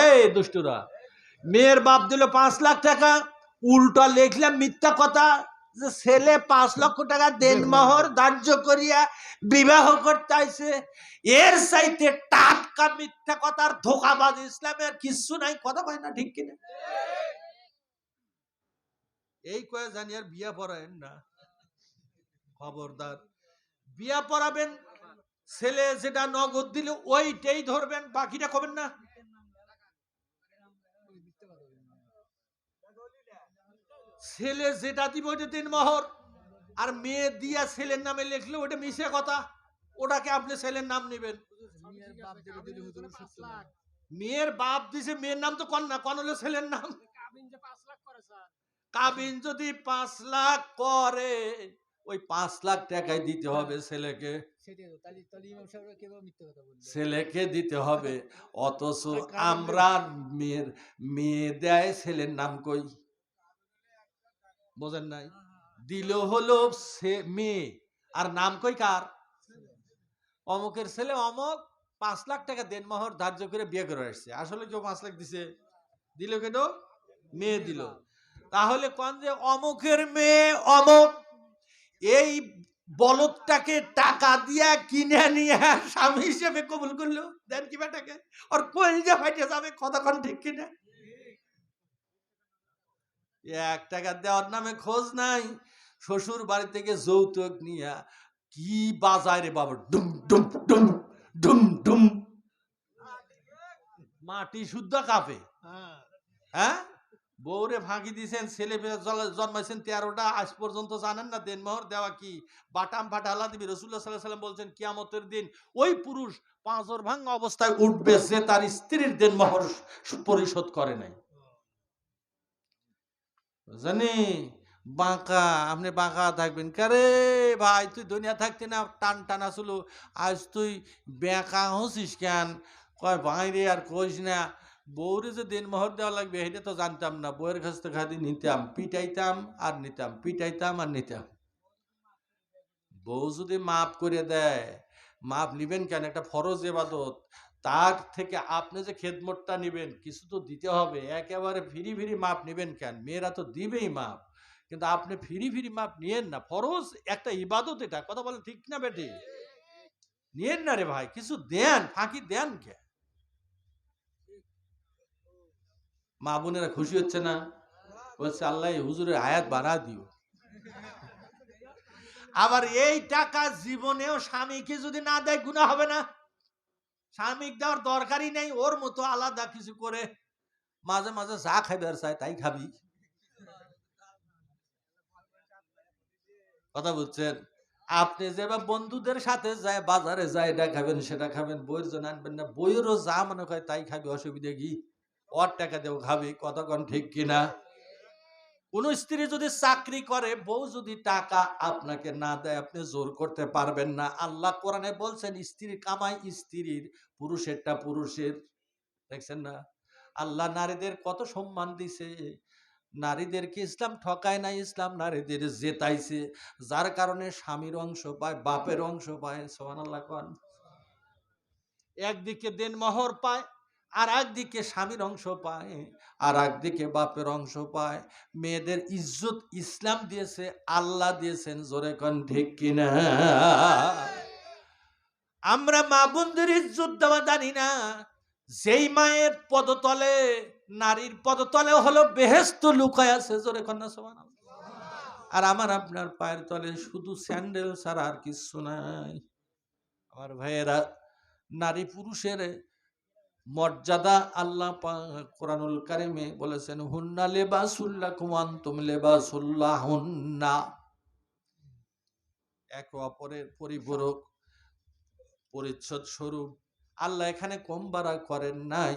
এই দুষ্টুরা, মেয়ের বাপ দিল 5 লাখ টাকা, উল্টা লিখলাম মিথ্যা কথা যে ছেলে 5 লক্ষ টাকা দেনমোহর ধার্য করিয়া বিবাহ করতে আইছে। এর চাইতে টাটকা মিথ্যা কথার ধোঁকাবাজ ইসলামের কিছু নাই। কথা কয় না ঠিক কিনা? এই কয়ে জানি আর বিয়া পড়ায়েন না, খবরদার। বিয়া পড়াবেন, ছেলে যেটা নগদ দিল ওইটাই ধরবেন, বাকিটা করবেন না। ছেলে যেটা দিব ওইটা দেনমোহর, আর মেয়ে দিয়া ছেলের নামে লিখলে ওটা মিশে কথা, ওটাকে আপনি ছেলের নাম নেবেন। মেয়ের বাপ দিছে, মেয়ের নাম তো কন না, কন হলো ছেলের নাম। কাবিন যদি 5 লাখ করে, ওই 5 লাখ টাকাই দিতে হবে ছেলেকে, ছেলেকে দিতে হবে। অথচ আমরা মেয়ে দেয় ছেলের নাম কই, বোঝেন নাই? দিল হলো মেয়ে, আর নাম কই কার? অমুকের ছেলে অমুক 5 লাখ টাকা দেনমোহর ধার্য করে বিয়ে করে আসছে। আসলে কেউ 5 লাখ দিছে? দিল কেন? মেয়ে দিল। তাহলে কোন যে অমুকের মেয়ে অমুক এই বলদটাকে টাকা দিয়া কিনে নিয়ে স্বামী হিসেবে কবুল করলো, দেন কি বেটাকে? আর কলজা ফাইটে যাবে, কথা কোন ঠিক কিনা? 1 টাকা দেওয়ার নামে খোঁজ নাই। শ্বশুর বাড়ি থেকে যৌতুক নিয়া কি বাজায় রে বাবা, ডুম ডুম ডুম ডুম ডুম, মাটি শুদ্ধ কাঁপে। হ্যাঁ, বউরে ফাঁকি দিয়েছেন, ছেলে জন্মাইছেন 13টা, আজ পর্যন্ত জানেন না দেনমোহর দেওয়া কি? বাটাম ফাটালা দিবি। রাসূলুল্লাহ সাল্লাল্লাহু আলাইহি ওয়াসাল্লাম বলছেন কিয়ামতের দিন ওই পুরুষ পাঁজর ভাঙা অবস্থায় উঠবে যে তার স্ত্রীর দেনমোহর পরিশোধ করে নাই। জানি বাঁকা, আপনি বাঁকা থাকবেন কারে ভাই? তুই দুনিয়া থাকতে না টান টানা ছিল, আজ তুই বেঁকা হচ্ছিস কেন? কয় ভাই রে আর কইস না, বউরে যে দেনমোহর দেওয়া লাগবে এটা তো জানতাম না। বউয়ের কাছ থেকে খালি নিতাম, পিটাইতাম আর নিতাম, পিটাইতাম আর নিতাম। বউ যদি মাফ করে দেয়, মাফ নিবেন কেন? একটা ফরজ ইবাদত, তার থেকে আপনি যে খেদমতটা নিবেন কিছু তো দিতে হবে। একেবারে ফিরি ফিরি মাপ নিবেন কেন? মেয়েরা তো দিবেই মাপ, কিন্তু আপনি ফিরি ফিরি মাপ নিয়েন না। ফরজ একটা ইবাদত, এটা কথা বলে ঠিক না বেটি? নিয়েন না রে ভাই, কিছু দেন, ফাঁকি দেন কে? মা বোনেরা খুশি হচ্ছে না? বলছে আল্লাহ হুজুরের আয়াত বাড়া দিও। আবার এই টাকা জীবনেও স্বামীকে যদি না দেয় গুনাহ হবে না? স্বামীকে দেওয়ার দরকারই নেই, ওর মতো আলাদা কিছু করে মাঝে মাঝে যা খাইবার চায় তাই খাবি। কথা বলছেন? আপনি যেভাবে বন্ধুদের সাথে যায় বাজারে যায় এটা খাবেন সেটা খাবেন, বইয়ের জন্য আনবেন না। বইয়েরও যা মনে হয় তাই খাবি, অসুবিধা কি? ওর টাকা দেও খাবি, কতক্ষণ ঠিক কিনা? কোন স্ত্রী যদি চাকরি করে, বউ যদি টাকা আপনাকে না দেয়, আপনি জোর করতে পারবেন না। আল্লাহ কোরআনে বলছেন স্ত্রীর কামাই স্ত্রীর, পুরুষেরটা পুরুষের। দেখছেন না? আল্লাহ নারীদের কত সম্মান দিছে। নারীদেরকে ইসলাম ঠকায় না, ইসলাম নারীদের জেতাইছে। যার কারণে স্বামীর অংশ পায়, বাপের অংশ পায়। সুবহানাল্লাহ কোন। একদিকে দেনমোহর পায়, আর একদিকে স্বামীর অংশ পায়, আর একদিকে বাপের অংশ পায়। মেয়েদের ইজ্জত ইসলাম দিয়েছে, আল্লাহ দিয়েছেন। জোরে কোন ঠিক কিনা? আমরা মা বোনদের ইজ্জত দেওয়া জানি না। যেই মায়ের পদতলে, নারীর পদতলে হলো বেহেশত লুকায় আছে। জোরে কোন না সুবহানাল্লাহ। আর আমার আপনার পায়ের তলে শুধু স্যান্ডেল ছাড়া আর কিছু নাই। আমার ভাইয়েরা, নারী পুরুষের মর্যাদা আল্লাহ পাক কোরআনুল কারিমে বলেছেন হুন্না লিবাসুল লাকুম ওয়া আনতুম লিবাসুল লাহুন্না। একে অপরের পরিপূরক, পরিচ্ছদ স্বরূপ। আল্লাহ এখানে কম বাড়া করেন নাই।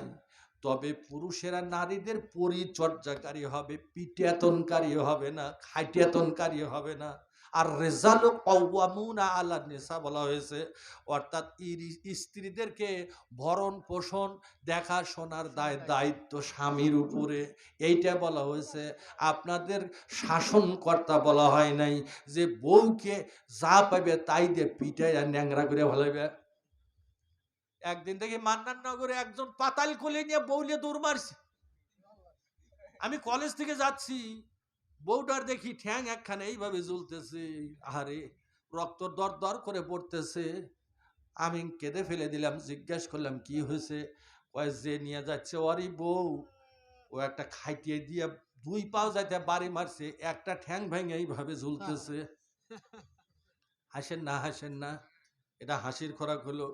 তবে পুরুষেরা নারীদের পরিচর্যাকারী হবে, পিটাতনকারী হবে না, খাটিয়াতনকারী হবে না। আর রেজালু কাওয়ামুনা আলা নিসা বলা হয়েছে, অর্থাৎ স্ত্রীদেরকে ভরণ পোষণ দেখাশোনার দায়িত্ব স্বামীর উপরে, এইটা বলা হয়েছে। আপনাদের শাসনকর্তা বলা হয় নাই যে বউকে যা পাবে তাই দিয়ে পিটাইয়া ন্যাংরা করে ভালাইবে। একদিন দেখি মান্নান নগরে একজন পাতাল কোলে নিয়ে বউলে দৌড় মারছে। আমি কলেজ থেকে যাচ্ছি, বউটার দেখি ঠ্যাং একখানে এইভাবে ঝুলতেছে, আরে রক্ত দর দর করে পড়তেছে। আমি কেঁদে ফেলে দিলাম, জিজ্ঞেস করলাম কি হয়েছে? কয় যে নিয়ে যাচ্ছে ওরই বউ, ও একটা খাইটিয়ে দিয়ে 2 পাও যাইতে বাড়ি মারছে, একটা ঠ্যাং ভেঙে এইভাবে ঝুলতেছে। হাসেন না, হাসেন না, এটা হাসির খোরাক হলো?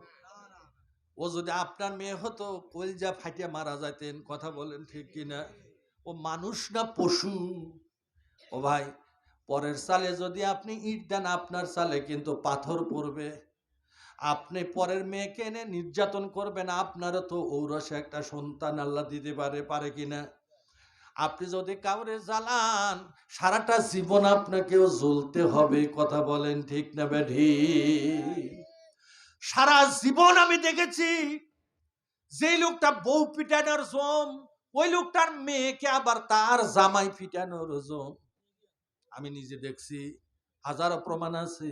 ও যদি আপনার মেয়ে হতো কলজা ফাটিয়ে মারা যাইতেন। কথা বলেন ঠিক কিনা? ও মানুষ না পশু? ও ভাই, পরের সালে যদি আপনি ইট দেন, আপনার সালে কিন্তু পাথর পড়বে। আপনি পরের মেয়েকে এনে নির্যাতন করবেন, আপনারও তো ঔরসে একটা সন্তান আল্লাহ দিতে পারে কিনা? আপনি যদি কাউরে জ্বালান, সারাটা জীবন আপনাকেও জ্বলতে হবে। কথা বলেন ঠিক না বেঠি? সারা জীবন আমি দেখেছি যে লোকটা বউ পিটানোর জম, ওই লোকটার মেয়েকে আবার তার জামাই পিটানোর জম। আমি নিজে দেখছি, হাজারো প্রমাণ আছে।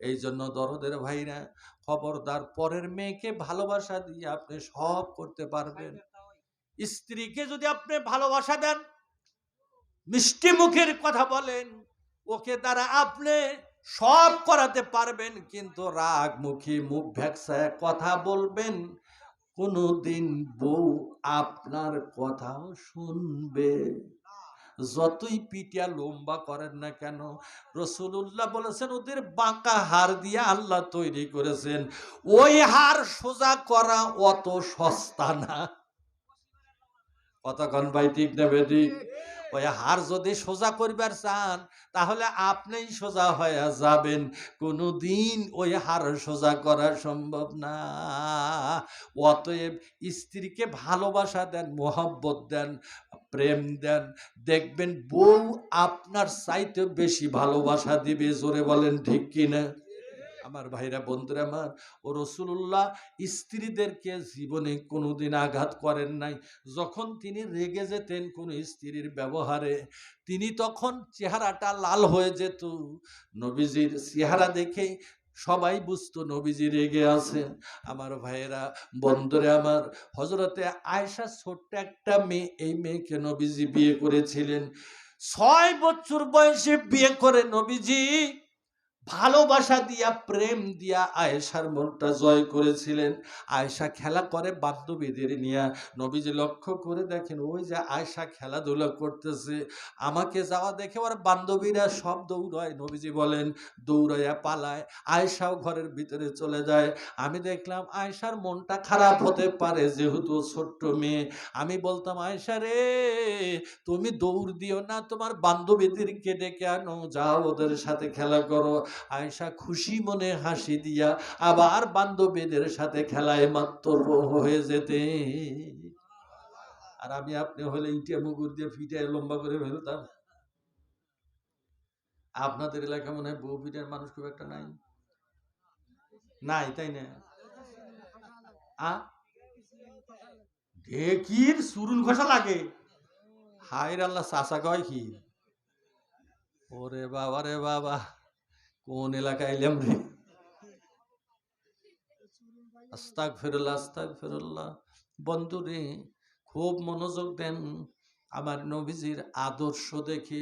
এই জন্য দরদের ভাইরা, খবরদার, পরের মেয়েকে ভালোবাসা দিয়ে আপনি সব করতে পারবেন। স্ত্রীকে যদি আপনি ভালোবাসা দেন, মিষ্টি মুখের কথা বলেন, ওকে দ্বারা আপনি সব করাতে পারবেন। কিন্তু রাগ মুখী, মুখ ভ্যাকসায় কথা বলবেন, কোনদিন বউ আপনার কথাও শুনবে। যতই পিটিয়া লম্বা করেন না কেন, রাসূলুল্লাহ বলেছেন ওদের বাঁকা হাড় দিয়ে আল্লাহ তৈরি করেছেন, ওই হাড় সোজা করা অত সস্তা না। কতক্ষণ ভাই ঠিক না বেঠিক? ওই হাড় যদি সোজা করবার চান, তাহলে আপনিই সোজা হয়ে যাবেন। কোনদিন ওই হাড় সোজা করা সম্ভব না। অতএব স্ত্রীকে ভালোবাসা দেন, মোহাব্বত দেন, প্রেম দেন, দেখবেন বউ আপনার চাইতে বেশি ভালোবাসা দিবে। জোরে বলেন ঠিক কিনা? আমার ভাইরা, বন্ধুরা আমার, ও রাসূলুল্লাহ স্ত্রীদেরকে জীবনে কোনোদিন আঘাত করেন নাই। যখন তিনি রেগে যেতেন কোন স্ত্রীর ব্যবহারে, তিনি তখন চেহারাটা লাল হয়ে যেত। নবীজির চেহারা দেখেই সবাই বুঝতো নবীজি রেগে আছেন। আমার ভাইয়েরা, বন্ধুরা আমার, হযরতে আয়েশা ছোট্ট একটা মেয়ে, এই মেয়েকে নবীজি বিয়ে করেছিলেন। 6 বছর বয়সে বিয়ে করে নবীজি ভালোবাসা দিয়া, প্রেম দিয়া আয়েশার মনটা জয় করেছিলেন। আয়েশা খেলা করে বান্ধবীদের নিয়ে। নবীজি লক্ষ্য করে দেখেন, ওই যে আয়েশা খেলাধুলা করতেছে, আমাকে যাওয়া দেখে ওর বান্ধবীরা সব দৌড়ায়। নবীজি বলেন দৌড়াইয়া পালায়, আয়েশাও ঘরের ভিতরে চলে যায়। আমি দেখলাম আয়েশার মনটা খারাপ হতে পারে, যেহেতু ছোট্ট মেয়ে। আমি বলতাম, আয়েশা রে, তুমি দৌড় দিও না, তোমার বান্ধবীদেরকে ডেকে আনো, যাও ওদের সাথে খেলা করো। আয়েশা খুশি মনে হাসি দিয়া আবার বান্ধবীদের সাথে খেলায় মাত্র হয়ে যেতে। আর আমি আপনি হলে ইটিয়া মুগুর দিয়ে ফিটায় লম্বা করে ফেলতাম। আপনাদের এলাকা মনে হয় বউ পিটার মানুষ খুব একটা নাই, নাই তাই না? ঢেকির সুরুন ঘষা লাগে? হায় আল্লাহ, চাষা কয় কি? ওরে বাবা রে বাবা, কোন এলাকায় এলাম রে? আস্তাগফিরুল্লাহ, আস্তাগফিরুল্লাহ। বন্ধুরে, খুব মনোযোগ দেন। আমার নবীজির আদর্শ দেখে,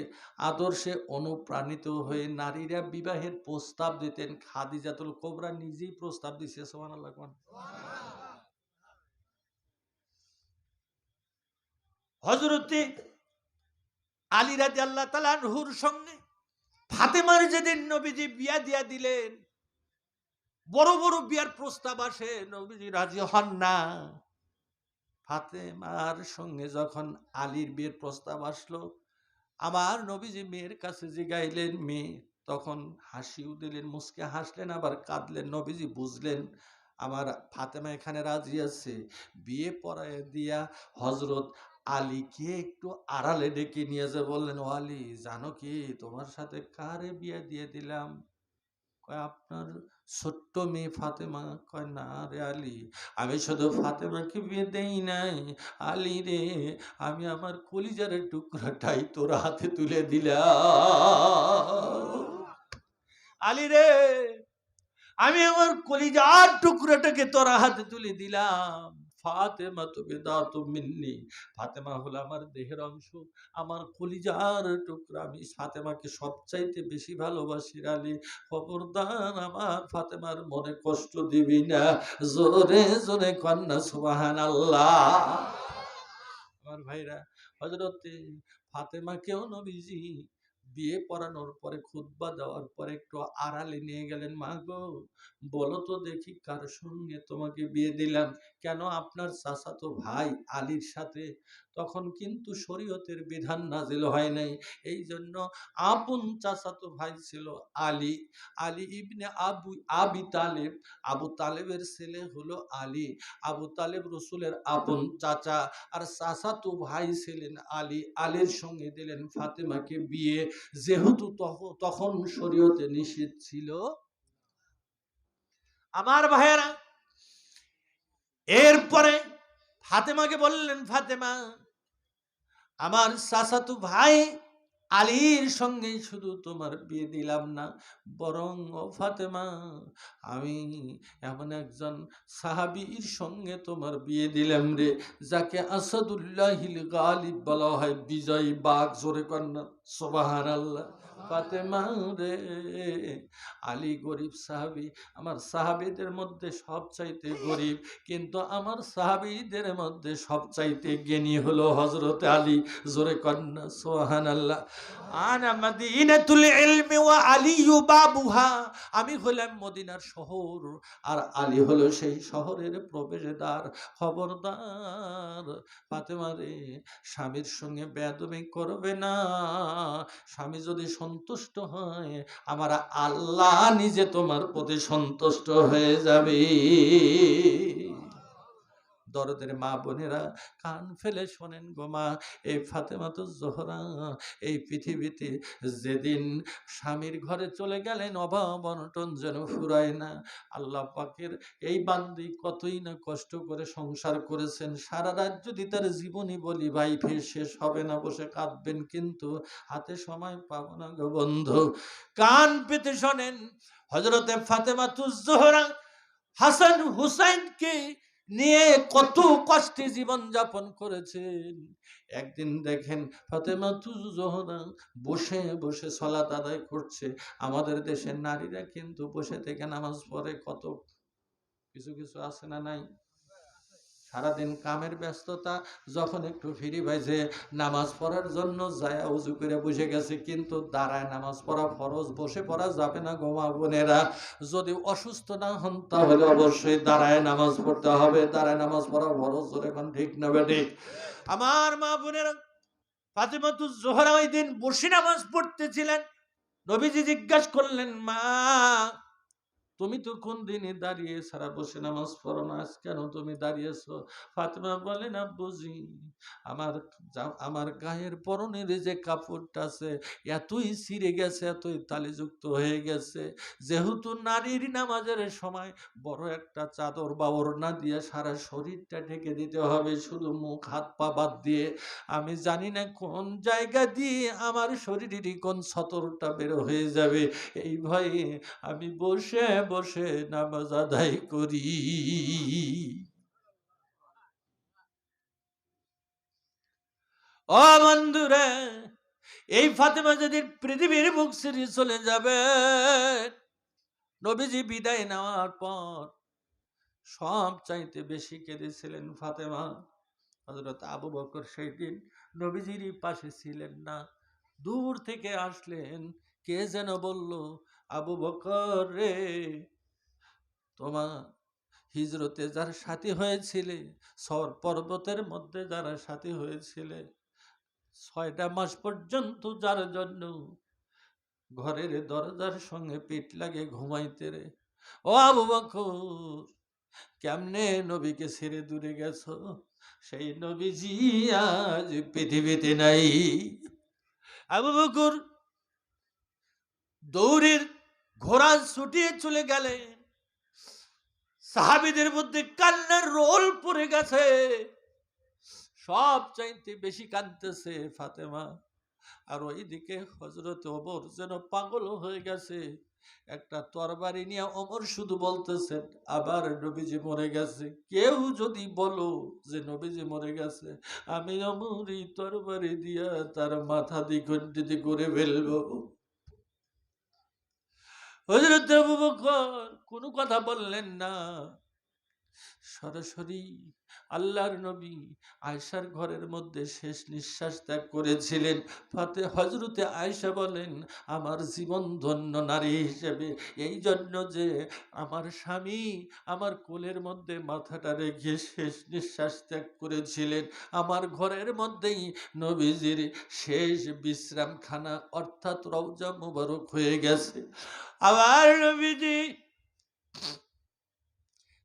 আদর্শে অনুপ্রাণিত হয়ে নারীরা বিবাহের প্রস্তাব দিতেন। খাদিজাতুল কুবরা নিজেই প্রস্তাব দিছে। সুবহানাল্লাহ। হযরতে আলী রাদিয়াল্লাহু তাআলা আনহুর সঙ্গে ফাতেমার যেদিন নবীজি বিয়া দিয়া দিলেন, বড় বড় বিয়ার প্রস্তাব আসে, নবীজি রাজি হন না। ফাতেমার সঙ্গে যখন আলীর বিয়ের প্রস্তাব আসলো, আমার নবীজি মেয়ের কাছে জিগাইলেন, মেয়ে তখন হাসিও দিলেন, মুসকে হাসলেন, আবার কাঁদলেন। নবীজি বুঝলেন আমার ফাতেমা এখানে রাজি আছে। বিয়ে পড়ায় দিয়া হযরত আলীকে একটু আড়ালে ডেকে নিয়ে যে বললেন, ও আলী, জানো কি তোমার সাথে কারে বিয়ে দিয়ে দিলাম? কয়, আপনার ছোট্ট মেয়ে ফাতেমা। কয়, না রে আলী, আমি শুধু ফাতেমাকে বিয়ে দেই নাই আলী রে, আমি আমার কলিজার টুকরাটাই তোর হাতে তুলে দিলাম। আলী রে, আমি আমার কলিজার টুকরাটাকে তোর হাতে তুলে দিলাম। ফাতেমা তো বেদাতু মিন্নি, ফাতেমা হলো আমার দেহের অংশ, আমার কলিজার টুকরা। আমি ফাতেমাকে সবচাইতে বেশি ভালোবাসি রে আলী। খবরদার আমার ফাতেমার মনে কষ্ট দিবি না। জোরে জোরে কন্যা সুবহানাল্লাহ। আমার ভাইরা, হযরতে ফাতেমাকেও নবীজি বিয়ে পড়ানোর পরে, খুতবা দেওয়ার পরে একটু আড়ালে নিয়ে গেলেন। মা গো, বলো তো দেখি কার সঙ্গে তোমাকে বিয়ে দিলাম? কেন আপনার চাচাতো ভাই আলীর সাথে? তখন কিন্তু শরীয়তের বিধান নাজিল হয় নাই। এই জন্য আপন চাচাতো ভাই ছিল আলী, আলী ইবনে আবি তালেব। আবু তালেবের ছেলে হলো আলী। আবু তালেব রসুলের আপন চাচা, আর চাচাতো ভাই ছিলেন আলী। আলীর সঙ্গে দিলেন ফাতেমাকে বিয়ে, যেহেতু তখন শরীয়তে নিষেধ ছিল। আমার ভাইয়েরা, এরপরে ফাতেমাকে বললেন, ফাতেমা, আমার চাচাতো ভাই আলীর সঙ্গে শুধু তোমার বিয়ে দিলাম না, বরং ও ফাতেমা, আমি এমন একজন সাহাবীর সঙ্গে তোমার বিয়ে দিলাম রে, যাকে আসাদুল্লাহিল গালিব বলা হয়, বিজয়ী বাঘ। জোরে কন্যা সুবহানাল্লাহ। ফাতেমা রে, আলী গরিব সাহাবী, আমার সাহাবীদের মধ্যে সবচাইতে গরিব, কিন্তু আমার সাহাবীদের মধ্যে সবচাইতে জ্ঞানী হলো হযরতে আলী। জোরে কন্যা সুবহানাল্লাহ। আনা মাদিনাতুল ইলমি ওয়া আলিয়্যু বাবুহা, আমি হলাম মদিনার শহর, আর আলী হলো সেই শহরের প্রবেশদ্বার। খবরদার ফাতেমা রে, স্বামীর সঙ্গে বেয়াদবি করবে না। স্বামী যদি সন্তুষ্ট হয়, আমার আল্লাহ নিজে তোমার প্রতি সন্তুষ্ট হয়ে যাবে। দরদের মা বোনেরা, কান ফেলে শোনেন গো মা, এই ফাতেমাতুজ জোহরা এই পৃথিবীতে যেদিন স্বামীর ঘরে চলে গেলেন, অভাব অনটন যেন ফুরায় না। আল্লাহ পাকের এই বান্দি কতই না কষ্ট করে সংসার করেছেন। সারা রাত যদি তার জীবনী বলি ভাই, ফের শেষ হবে না, বসে কাঁদবেন, কিন্তু হাতে সময় পাবো না গো বন্ধু। কান পেতে শোনেন, হযরতে ফাতেমাতুজ জোহরা হাসান হুসাইনকে নিয়ে কত কষ্টে জীবন যাপন করেছেন। একদিন দেখেন ফাতেমাতুজ জোহরা বসে বসে সালাত আদায় করছে। আমাদের দেশের নারীরা কিন্তু বসে থেকে নামাজ পড়ে, কত কিছু কিছু আছে না নাই? সারাদিন কামের ব্যস্ততা, যখন একটু ফ্রি পাইছে নামাজ পড়ার জন্য যায় উজু করে বসে গেছে, কিন্তু দাঁড়ায় নামাজ পড়া ফরজ, বসে পড়া যাবে না গো মা বোনেরা। যদি অসুস্থ না হন তাহলে অবশ্যই দাঁড়ায় নামাজ পড়তে হবে। দাঁড়ায় নামাজ পড়া ফরজ, এখন ঠিক না বেঠিক? আমার মা বোনেরা, ফাতেমাতুজ জোহরা ওই দিন বসে নামাজ পড়তেছিলেন। নবীজি জিজ্ঞাসা করলেন, মা, তুমি তো কোন দিনে দাঁড়িয়ে সারা বসে নামাজ পড়ো না, আজ কেন তুমি দাঁড়িয়েছো? ফাতেমা বলেন, আব্বুজি, আমার গায়ের পরনের যে কাপড়টা আছে এতই ছিঁড়ে গেছে, এতই তালিযুক্ত হয়ে গেছে, যেহেতু নারীর নামাজের সময় বড় একটা চাদর বা ওড়না দিয়ে সারা শরীরটা ঢেকে দিতে হবে, শুধু মুখ হাত পা বাদ দিয়ে। আমি জানি না কোন জায়গা দিয়ে আমার শরীরেরই কোন সতরটা বের হয়ে যাবে, এই ভয়ে আমি বসে বসে নামাজ আদায় করি। ও বন্ধুরা, এই ফাতেমা যদি পৃথিবীর মুখ ছেড়ে চলে যাবে, নবীজি বিদায় নেওয়ার পর সব চাইতে বেশি কেঁদেছিলেন ফাতেমা। হযরত আবু বকর সেই দিন নবীজির পাশে ছিলেন না, দূর থেকে আসলেন। কে যেন বলল, আবু বকর রে, তোমার হিজরতে যার সাথী হয়েছিলে, সর পর্বতের মধ্যে যারা সাথী হয়েছিলে, 6টা মাস পর্যন্ত যার জন্য ঘরের দরজার সঙ্গে পিঠ লাগে ঘুমাইতে রে, ও আবু বকর, কেমনে নবীকে ছেড়ে দূরে গেছো? সেই নবীজি আজ পৃথিবীতে নাই। আবু বকর দৌড়ের ঘোড়া ছুটিয়ে চলে গেলেন। সাহাবীদের মধ্যে কান্নার রোল পড়ে গেছে। সব চাইতে বেশি কাঁদতেছে ফাতেমা, আর ওইদিকে হযরত ওমর যেন পাগল হয়ে গেছে। একটা তরবারি নিয়ে ওমর শুধু বলতেছেন, আবার নবীজি মরে গেছে। কেউ যদি বলো যে নবীজি মরে গেছে, আমি ওমর এই তরবারি দিয়া তার মাথা দ্বিখণ্ডিত করে ফেলবো। হযরত আবু বকর কোনো কথা বললেন না, সরাসরি আল্লাহর নবী আয়েশার ঘরের মধ্যে শেষ নিঃশ্বাস ত্যাগ করেছিলেন। হযরতে আয়েশা বলেন, আমার জীবন ধন্য নারী হিসেবে এই জন্য যে আমার স্বামী আমার কোলের মধ্যে মাথাটা রেখে শেষ নিঃশ্বাস ত্যাগ করেছিলেন। আমার ঘরের মধ্যেই নবীজির শেষ বিশ্রামখানা অর্থাৎ রওজা মুবারক হয়ে গেছে। আবার নবীজি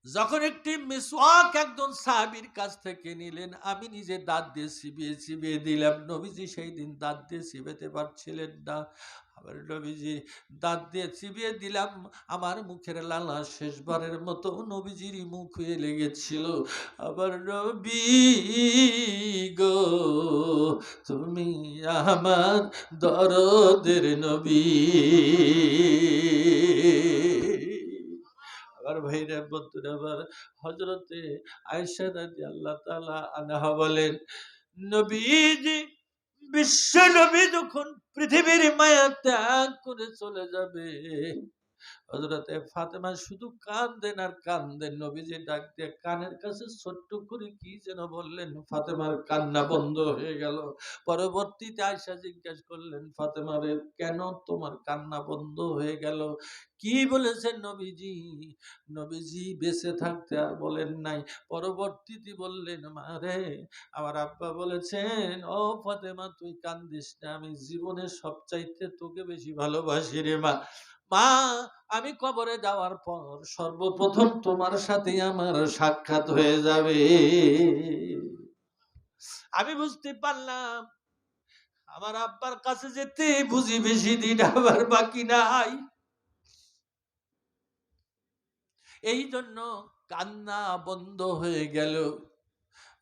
যখন একটি মিসওয়াক একজন সাহাবীর কাছ থেকে নিলেন, আমি নিজে দাঁত দিয়ে চিবিয়ে চিবিয়ে দিলাম। নবীজি সেই দিন দাঁত দিয়ে চিবাতে পারছিলেন না। আবার নবীজি দাঁত দিয়ে চিবিয়ে দিলাম, আমার মুখের লালা শেষবারের মতো নবীজির মুখ হয়ে লেগেছিল। আবার নবী গো, তুমি আমার দরদের নবী। আবার ভাইরা বন্ধুরা, আবার হযরতে আয়েশা রাদিয়াল্লাহু তাআলা আনহা বলেন, নবীজি বিশ্ব নবী যখন পৃথিবীর মায়া ত্যাগ করে চলে যাবে, হযরতে ফাতেমা শুধু কাঁদেন আর কাঁদেন। নবীজি ডাক দিয়ে কানের কাছে ছোট্ট করে কি যেন বললেন, ফাতেমার কান্না বন্ধ হয়ে গেল। পরবর্তীতে আয়েশা জিজ্ঞাসা করলেন, ফাতেমা রে, কেন তোমার কান্না বন্ধ হয়ে গেল? কি বলেছেন নবীজি? নবীজি বেঁচে থাকতে আর বলেন নাই, পরবর্তীতে বললেন, মা রে, আমার আব্বা বলেছেন, ও ফাতেমা তুই কান্দিস না, আমি জীবনে সবচাইতে তোকে বেশি ভালোবাসি রে মা। মা, আমি কবরে যাওয়ার পর সর্বপ্রথম তোমার সাথে আমার সাক্ষাৎ হয়ে যাবে। আমি বুঝতে পারলাম আমার আব্বার কাছে যেতে বুঝি বেশি দিন আবার বাকি নাই। এই জন্য কান্না বন্ধ হয়ে গেল।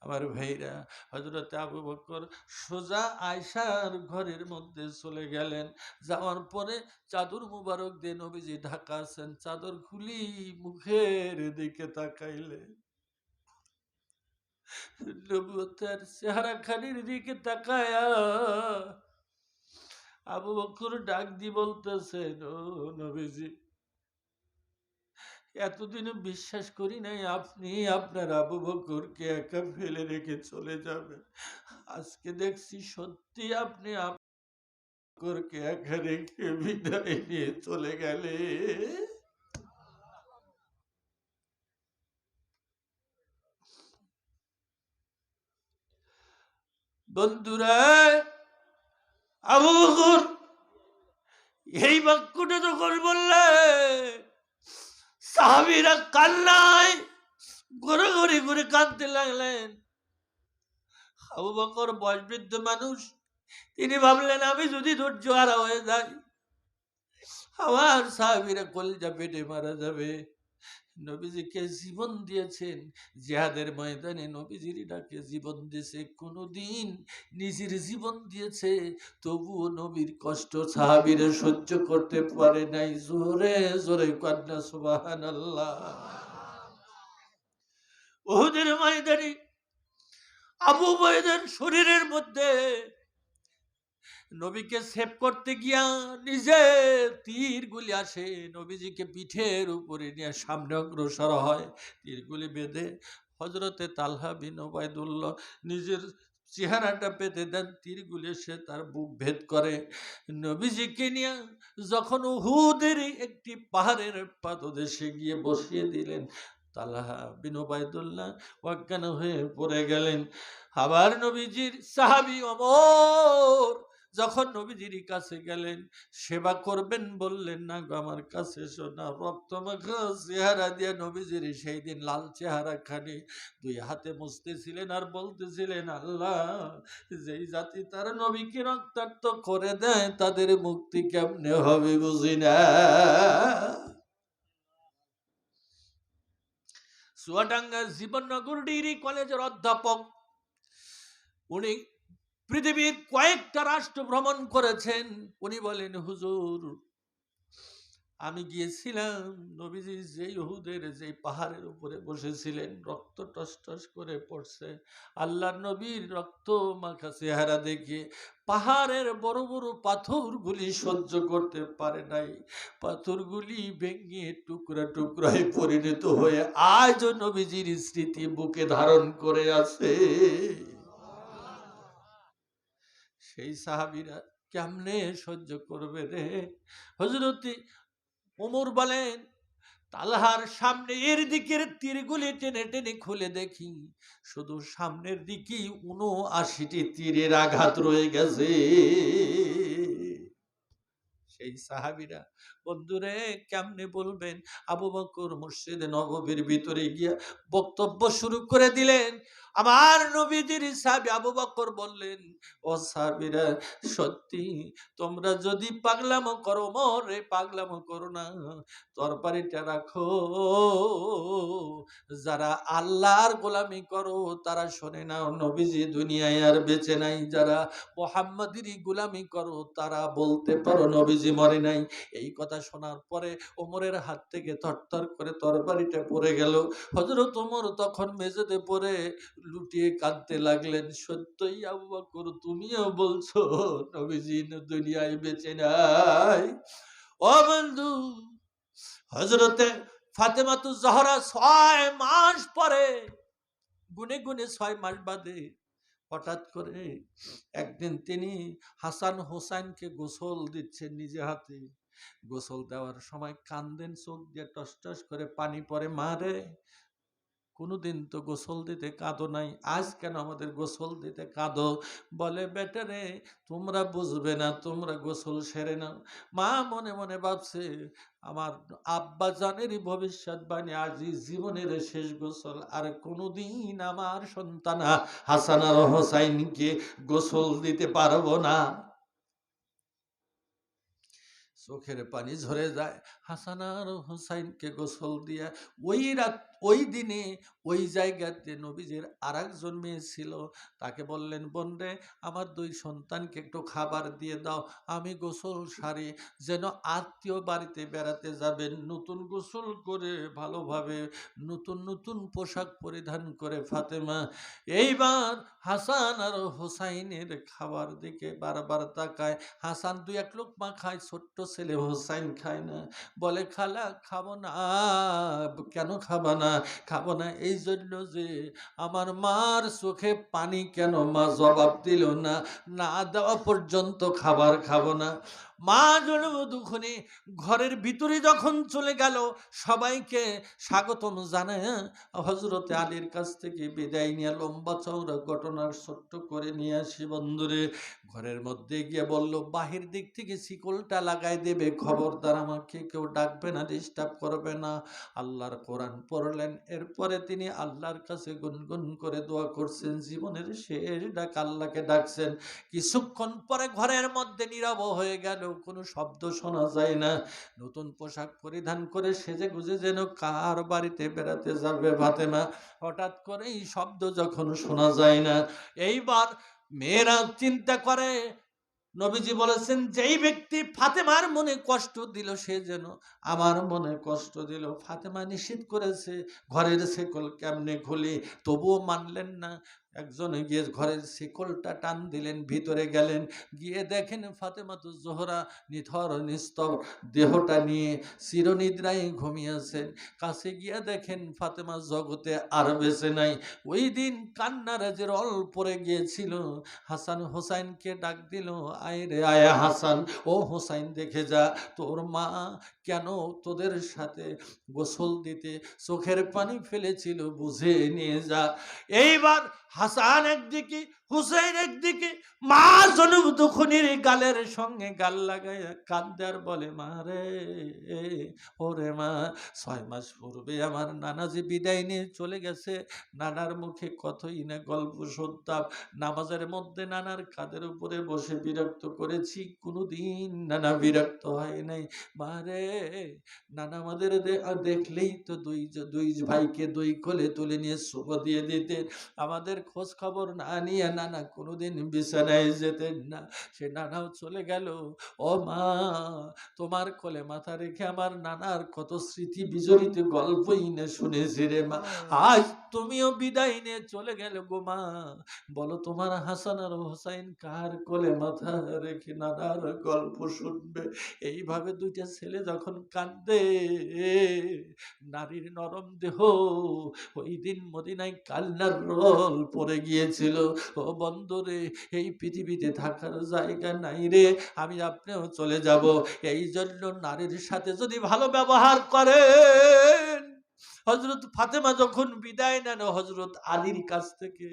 আমার ভাইরা, হযরত আবু বকর সোজা আয়েশার ঘরের মধ্যে চলে গেলেন। যাওয়ার পরে চাদর মুবারক দিয়ে নবীজি ঢাকা আছেন, চাদর খুলি মুখের দিকে তাকাইলেন, নবুয়তের চেহারা খানির দিকে তাকায়া আবু বকর ডাক দিয়ে বলতেছেন, ও নবীজি, এতদিনও বিশ্বাস করি নাই আপনি আপনার আবু বকরকে একা ফেলে রেখে চলে যাবেন। আজকে দেখছি সত্যি আপনি আবু বকরকে একা রেখে বিদায় নিয়ে চলে গেলে। বন্ধুরা, আবু বকর এই বাক্যটা যখন বললে, সাহাবীরা কান্নায় গড়াগড়ি করে কাঁদতে লাগলেন। আবু বকর বয়সবৃদ্ধ মানুষ, তিনি ভাবলেন আমি যদি ধৈর্য হারা হয়ে যাই, আমার সাহাবীরা কলিজা পেটে মারা যাবে। নবীজিকে জীবন দিয়েছেন, জিহাদের ময়দানে নবীজির ডাকে জীবন দিয়েছে, কোনদিন নিজের জীবন দিয়েছে, তবুও নবীর কষ্ট সাহাবীরা সহ্য করতে পারে নাই। জোরে জোরে কান্না সুবহানাল্লাহ। উহুদের ময়দানে আবু উবাইদার শরীরের মধ্যে নবীকে সেভ করতে গিয়া নিজে তীরগুলি আসে, নবীজিকে পিঠের উপরে নিয়ে সামনে অগ্রসর হয়, তীরগুলি বেঁধে হযরতে তালহা বিন উবাইদুল্লাহ নিজের চেহারাটা পেতে দেন, তীরগুলি এসে তার বুক ভেদ করে। নবীজিকে নিয়ে যখন উহুদের একটি পাহাড়ের পাদদেশে গিয়ে বসিয়ে দিলেন, তালহা বিন উবাইদুল্লাহ অজ্ঞান হয়ে পড়ে গেলেন। আবার নবীজির সাহাবী ওমর যখন নবীজির কাছে গেলেন, সেবা করবেন বললেন, না গো আমার কাছে এসো না। রক্তমাখা চেহারা দিয়ে নবীজির সেই দিন লাল চেহারা খানি দুই হাতে মুছতেছিলেন আর বলতেছিলেন, আল্লাহ, যেই জাতি তার নবীকে রক্তাক্ত করে দেয় তাদের মুক্তি কেমনে হবে বুঝি না। চুয়াডাঙ্গা জীবননগর ডিগ্রি কলেজের অধ্যাপক, উনি পৃথিবীর কয়েকটা রাষ্ট্র ভ্রমণ করেছেন। উনি বলেন, হুজুর, আমি গিয়েছিলাম, নবীজি যেই উহুদের যেই পাহাড়ের উপরে বসেছিলেন, রক্ত টস টস করে পড়ছে, আল্লাহর নবীর রক্ত মাখা চেহারা দেখে পাহাড়ের বড় বড় পাথরগুলি সহ্য করতে পারে নাই। পাথরগুলি ভেঙে টুকরা টুকরায় পরিণত হয়ে আজ নবীজির স্মৃতি বুকে ধারণ করে আছে। সেই সাহাবীরা কেমনে সহ্য করবে রে? হযরতে ওমর বলেন, তালহার সামনের দিকের তীরগুলি টেনে টেনে খুলে দেখি, শুধু সামনের দিকেই ৭৯টি তীরের আঘাত রয়ে গেছে। সেই সাহাবীরা বন্ধুরে কেমনে বলবেন? আবু বকর মসজিদে নববীর ভিতরে গিয়া বক্তব্য শুরু করে দিলেন। আমার নবীজির সাহাবী আবু বকর বললেন, ও সাহাবীরা, সত্যি তোমরা যদি পাগলামো করো, মরে পাগলামো করো না, তরবারিটা রাখো। যারা আল্লাহর গোলামি করো তারা শোনে না, নবীজি দুনিয়ায় আর বেঁচে নাই। যারা মুহাম্মাদেরই গোলামি করো তারা বলতে পারো নবীজি মরে নাই। এই কথা শোনার পরে ওমরের হাত থেকে থরথর করে তরবারিটা পড়ে গেল। হযরত ওমর তখন মেঝেতে পড়ে লুটিয়ে কাঁদতে লাগলেন। সত্যই আবু বকর, তুমিও বলছো নবীজি দুনিয়ায় বেঁচে নাই? ও বন্ধু, হযরতে ফাতেমাতুজ জহরা ৬ মাস পরে, গুনে গুনে ৬ মাস বাদে হঠাৎ করে একদিন তিনি হাসান হোসাইনকে গোসল দিচ্ছেন নিজে হাতে। গোসল দেওয়ার সময় কান্দেন, চোখ দিয়ে টস টস করে পানি পড়ে। মা রে, কোনোদিন তো গোসল দিতে কাঁদো নাই, আজ কেন আমাদের গোসল দিতে কাঁদো? বলে, বেটা রে, তোমরা বুঝবে না, তোমরা গোসল সেরে নাও। মা মনে মনে ভাবছে, আমার আব্বা জানেরই ভবিষ্যৎবাণী, আজই জীবনের শেষ গোসল, আর কোনোদিন আমার সন্তান হাসান আর হোসাইনকে গোসল দিতে পারবো না। চোখের পানি ঝরে যায়। হাসান আর হুসাইনকে গোসল দিয়া ওই রাত, ওই দিনে ওই জায়গাতে নবীজির আরেকজন মেয়ে ছিল। তাকে বললেন, বোন রে, আমার 2 সন্তানকে একটু খাবার দিয়ে দাও, আমি গোসল সারি। যেন আত্মীয় বাড়িতে বেড়াতে যাবেন, নতুন গোসল করে ভালোভাবে নতুন নতুন পোশাক পরিধান করে ফাতেমা এইবার হাসান আর হোসাইনের খাবার দিকে বারবার তাকায়। হাসান 2-1 লোকমা খায়, ছোট্ট ছেলে হোসাইন খায় না। বলে, খালা খাবো না। কেন খাবা না? খাবো না এই জন্য যে আমার মার চোখে পানি। কেন? মা জবাব দিল না, না দেওয়া পর্যন্ত খাবার খাবো না। মা জনমধুখনি ঘরের ভিতরে যখন চলে গেল, সবাইকে স্বাগতম জানায় হযরতে আলীর কাছ থেকে বিদায় নিয়ে লম্বা চওড়া ঘটনার ছোট্ট করে নিয়ে আসি বন্ধুরে। ঘরের মধ্যে গিয়ে বলল, বাহির দিক থেকে শিকলটা লাগাই দেবে, খবরদার আমাকে কেউ ডাকবে না, ডিস্টার্ব করবে না। আল্লাহর কোরআন পড়লেন, এরপরে তিনি আল্লাহর কাছে গুনগুন করে দোয়া করছেন, জীবনের শেষ ডাক আল্লাহকে ডাকছেন। কিছুক্ষণ পরে ঘরের মধ্যে নীরব হয়ে গেল, কোনো শব্দ শোনা যায় না। নতুন পোশাক পরিধান করে সেজে গুজে যেন কার বাড়িতে বেড়াতে যাবে ফাতেমা, হঠাৎ করে এই শব্দ যখন শোনা যায় না, এইবার মেয়েরা চিন্তা করে, নবীজি বলেছেন, যেই ব্যক্তি ফাতেমার মনে কষ্ট দিল সে যেন আমার মনে কষ্ট দিল। ফাতেমা নিষেধ করেছে, ঘরের শেকল কেমনে খুলি, তবুও মানলেন না। একজনে গিয়ে ঘরের শিকলটা টান দিলেন, ভিতরে গেলেন, গিয়ে দেখেন ফাতেমাতুজ জোহরা নিথর নিস্তব দেহটা নিয়ে চিরনিদ্রায় ঘুমিয়েছেন। কাছে গিয়ে দেখেন ফাতেমা জগতে আর বেঁচে নাই। ওই দিন কান্নারাজের রল পড়ে গিয়েছিল। হাসান হোসাইনকে ডাক দিল, আয় রে আয় হাসান, ও হোসাইন দেখে যা তোর মা কেন তোদের সাথে গোসল দিতে চোখের পানি ফেলেছিল, বুঝে নিয়ে যা। এইবার হাসান একদিকে, হুসাইন একদিকে, মা জনমধুখনির গালের সঙ্গে গাল লাগাইয়া কাঁদে আর বলে, মা রে, ওরে মা, 6 মাস পূর্বে আমার নানা যে বিদায় নিয়ে চলে গেছে, নানার মুখে কতই না গল্প শুনতাম, নামাজের মধ্যে নানার কাঁধের উপরে বসে বিরক্ত করেছি, কোনোদিন নানা বিরক্ত হয় নাই। মা রে, নানা আমাদের দেখলেই তো দুই ভাইকে 2 কোলে তুলে নিয়ে সুখ দিয়ে দিতেন, আমাদের খোঁজ খবর না নিয়ে নানা কোনোদিন বিছানায় যেতেন না। সে নানাও চলে গেল। ও মা, তোমার কোলে মাথা রেখে আমার নানার কত স্মৃতি বিজড়িত গল্পই না শুনেছি রে মা। আজ তুমিও বিদায় নিয়ে চলে গেলে গো মা। বলো তোমার হাসান আর হোসাইন কার কোলে মাথা রেখে নানার গল্প শুনবে? এইভাবে দুইটা ছেলে যখন কান্দে, নারীর নরম দেহ ওই দিন মদিনায় কান্নার রোল পড়ে গিয়েছিল। ও বন্ধুরে, এই পৃথিবীতে থাকার জায়গা নাই রে, আমি আপনিও চলে যাব। এই জন্য নারীর সাথে যদি ভালো ব্যবহার করেন, হযরত ফাতেমা যখন বিদায় নেন হযরত আলীর কাছ থেকে,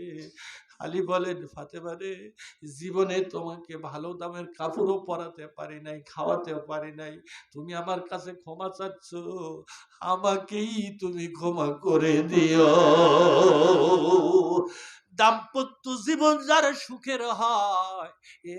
আলী বলেন, ফাতেমা রে, জীবনে তোমাকে ভালো দামের কাপড়ও পরাতে পারি নাই, খাওয়াতেও পারি নাই, তুমি আমার কাছে ক্ষমা চাচ্ছ, আমাকেই তুমি ক্ষমা করে দিও। দাম্পত্য জীবন যার সুখের হয়,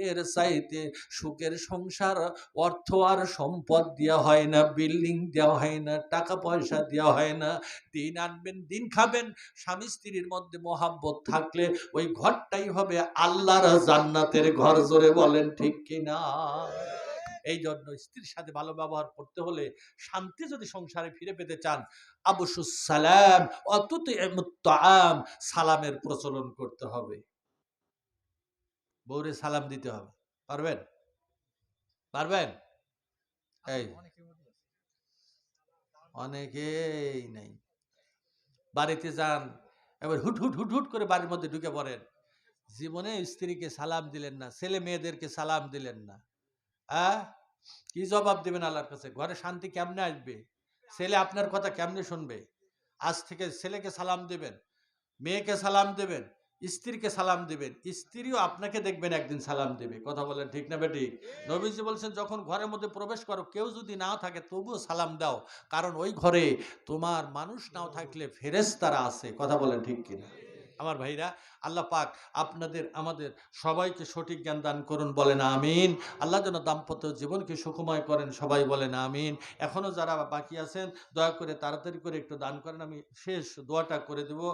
এর চাইতে সুখের সংসার অর্থ আর সম্পদ দেওয়া হয় না, বিল্ডিং দেওয়া হয় না, টাকা পয়সা দেওয়া হয় না। দিন আনবেন, দিন খাবেন, স্বামী স্ত্রীর মধ্যে মহাব্বত থাকলে ওই ঘরটাই হবে আল্লাহর জান্নাতের ঘর। জোরে বলেন ঠিক কিনা? এই জন্য স্ত্রীর সাথে ভালো ব্যবহার করতে হলে, শান্তি যদি সংসারে ফিরে পেতে চান, আবুসুস সালাম অতুতিমুত তাআম, সালামের প্রচলন করতে হবে। বউরে সালাম দিতে হবে। পারবেন? পারবেন? এই অনেকেই নাই। বাড়িতে যান, এবার হুট হুট হুট হুট করে বাড়ির মধ্যে ঢুকে পড়েন। জীবনে স্ত্রীকে সালাম দিলেন না, ছেলে মেয়েদেরকে সালাম দিলেন না। কি জবাব দিবেন আল্লাহর কাছে? ঘরে শান্তি কেমনে আসবে? ছেলে আপনার কথা কেমনে শুনবে? আজ থেকে ছেলেকে সালাম দেবেন, মেয়েকে সালাম দেবেন, স্ত্রীকে সালাম দিবেন, স্ত্রীও আপনাকে দেখবেন একদিন সালাম দেবে। কথা বলেন ঠিক না বেঠিক? নবীজি বলছেন, যখন ঘরের মধ্যে প্রবেশ করো, কেউ যদি না থাকে তবুও সালাম দাও, কারণ ওই ঘরে তোমার মানুষ নাও থাকলে ফেরেশতারা আছে। কথা বলেন ঠিক কিনা? আমার ভাইরা, আল্লাহ পাক আপনাদের আমাদের সবাইকে সঠিক জ্ঞান দান করুন, বলেন আমিন। আল্লাহ যেন দাম্পত্য জীবনকে সুখময় করেন, সবাই বলেন আমিন। এখনো যারা বাকি আছেন, দয়া করে তাড়াতাড়ি করে একটু দান করেন, আমি শেষ দোয়াটা করে দেব।